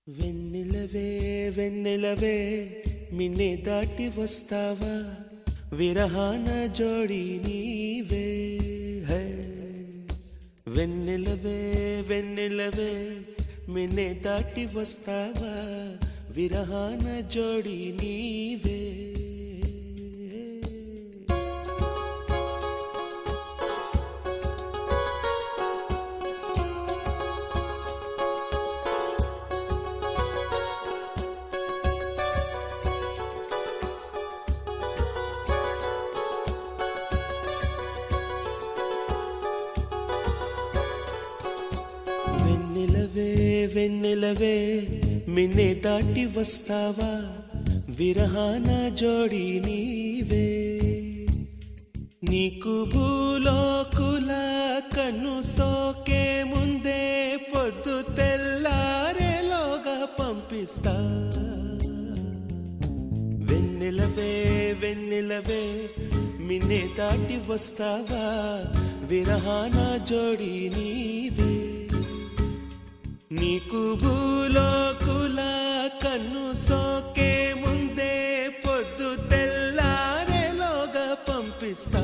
వెన్నెలవే వెన్నెలవే మిన్నే దాటి వస్తావా విరహాన జోడి నీవే హై వెన్నెలవే వెన్నెలవే మిన్నే దాటి వస్తావా విరహాన జోడి నీవే వెన్నెలవే మిన్నే దాటి వస్తావా విరహాన జోడి నీవే నీకు భూలోకుల కన్ను సోకే ముందే పొద్దు తెల్లారేలోగా పంపిస్తా వెన్నెలవే వెన్నెలవే మిన్నే దాటి వస్తావా విరహాన జోడి నీవే నీకు భూలోకుల కన్ను సోకే ముందే పొద్దు తెల్లారేలోగా పంపిస్తా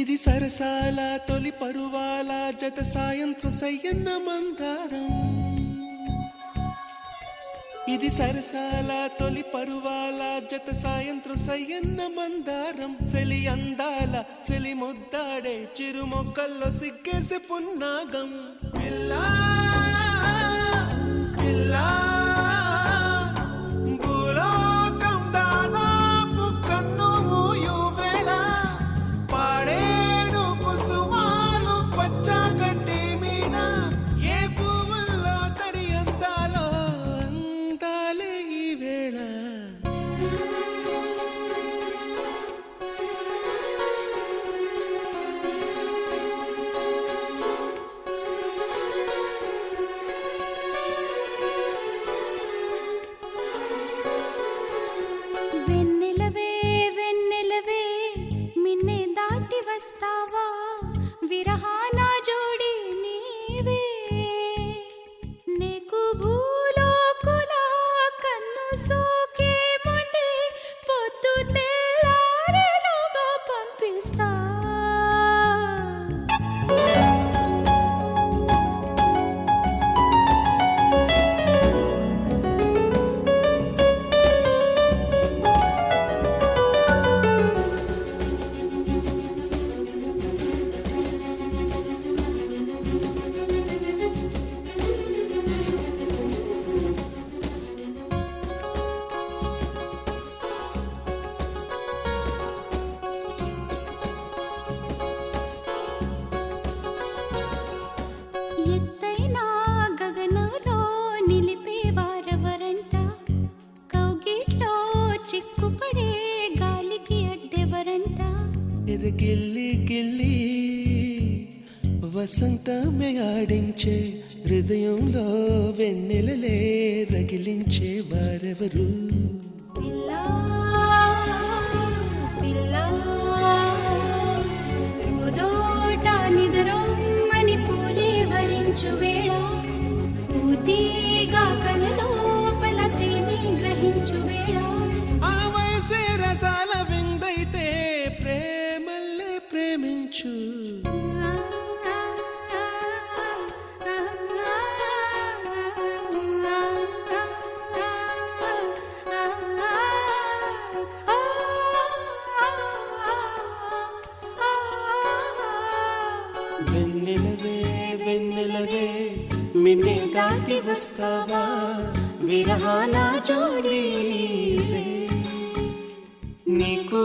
ఇది సరసాల తొలి పరువాల జత సాయంత్రం సయ్యన్న మందారం ఇది సరసాల తొలి పరువాల జత సాయంత్రం సయ్యన్న మందారం చలి అందాల చలి ముద్దాడే చిరు మొక్కల్లో సిగ్గేసే పున్నాగం పిల్లా పిల్లా వస్తావా విరహాన జోడి నీవే నీకు భూలోకుల కన్ను సోకే ముందే పొద్దు తెల్లారేలోగా పంపిస్తా ఎత్తైనా గగనంలో నిలిపే వారెవరంట కౌగిట్లో చిక్కుపడే గాలికి అడ్డెవరంట ఇది గిల్లి గిల్లి వసంతమే ఆడించే హృదయంలో వెన్నెలలే రగిలించే వారెవరు పిల్లా పిల్లా ఉదోట నిద్రొమ్మని పూలే వరించు వేళ పూతీగా కలలోపల తేని గ్రహించు వేళ ఆ వయసే రసాల విందైతే ప్రేమల్లే ప్రేమించు వెన్నెలవే వెన్నెలవే మిన్నే దాటి వస్తావా విరహాన జోడి నీకు